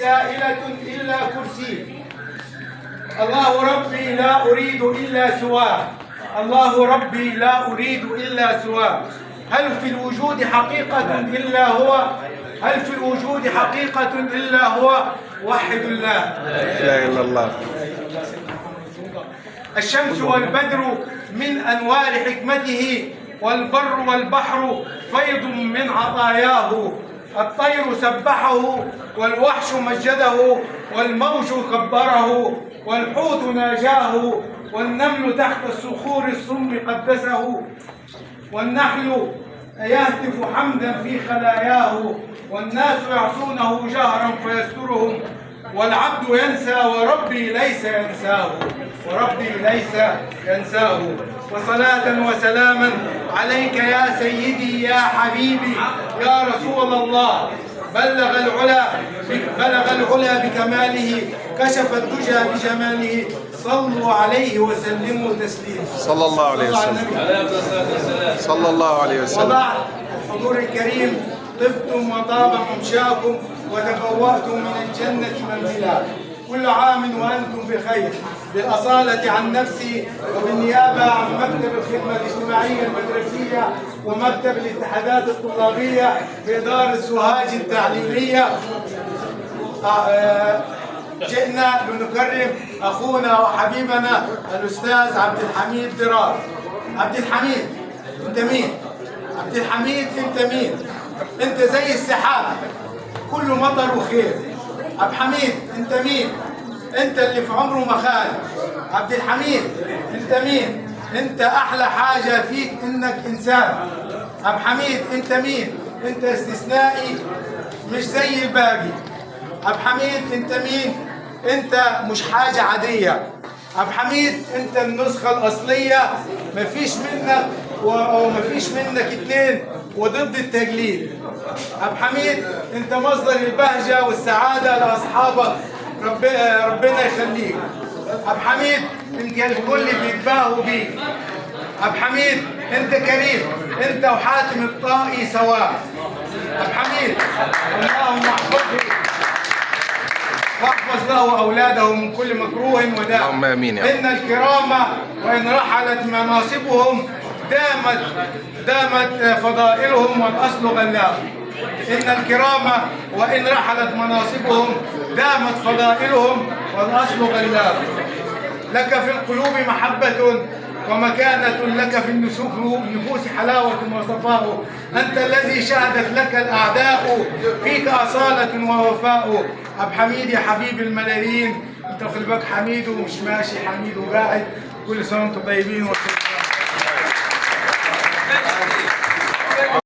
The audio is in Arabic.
سائلة إلا كرسي. الله ربي لا أريد إلا سواه. الله ربي لا أريد إلا سواه. هل في الوجود حقيقة إلا هو؟ هل في الوجود حقيقة إلا هو؟ وحد الله. لا إله إلا الله. الشمس والبدر من أنوار حكمته، والبر والبحر فيض من عطاياه. الطير سبحه والوحش مجده، والموج كبره والحوت ناجاه، والنمل تحت الصخور الصم قدسه، والنحل يهتف حمدا في خلاياه، والناس يعصونه جهرا فيسترهم، والعبد ينسى وربي ليس ينساه، وربي ليس ينساه. وصلاة وسلاما عليك يا سيدي يا حبيبي يا رسول الله. بلغ العلا بكماله، كشف الدجى بجماله. صلوا عليه وسلموا تسليما. صلى الله عليه وسلم. صلى الله عليه وسلم. وبعد، الحضور الكريم، طبتم وطاب ممشاكم وتبوأتم من الجنة منزلا. كل عام وأنتم بخير. بالأصالة عن نفسي وبالنيابة عن مكتب الخدمة الاجتماعية المدرسية ومكتب الاتحادات الطلابية بإدارة سوهاج التعليمية، جئنا لنكرم أخونا وحبيبنا الأستاذ عبد الحميد درار. عبد الحميد، أنت مين؟ عبد الحميد أنت مين؟ أنت زي السحاب، كله مطر وخير. عبد الحميد أنت مين؟ أنت اللي في عمره ما خان. عبد الحميد أنت مين؟ أنت أحلى حاجة فيك إنك إنسان. عبد الحميد أنت مين؟ أنت استثنائي مش زي الباقي. عبد الحميد أنت مين؟ أنت مش حاجة عادية. عبد الحميد أنت النسخة الأصلية، مفيش منك ومفيش منك اتنين وضد التجليد. عبد الحميد أنت مصدر البهجة والسعادة لأصحابك، ربنا يخليك. عبد الحميد أنت الكل بيتباهوا بيك. عبد الحميد أنت كريم، أنت وحاتم الطائي سواء. عبد الحميد اللهم احفظه واحفظ له أولاده من كل مكروه وداء. اللهم آمين. إن الكرامة وإن رحلت مناصبهم دامت فضائلهم والأصل غلاب. إن الكرامة وإن رحلت مناصبهم دامت فضائلهم والأصل غلاب. لك في القلوب محبة ومكانة، لك في النفوس حلاوة وصفاء. أنت الذي شهدت لك الأعداء، فيك أصالة ووفاء. عبد الحميد يا حبيب الملايين، أنت خلي بالك حميد ومش ماشي، حميد وقاعد. كل سنة وأنتم طيبين.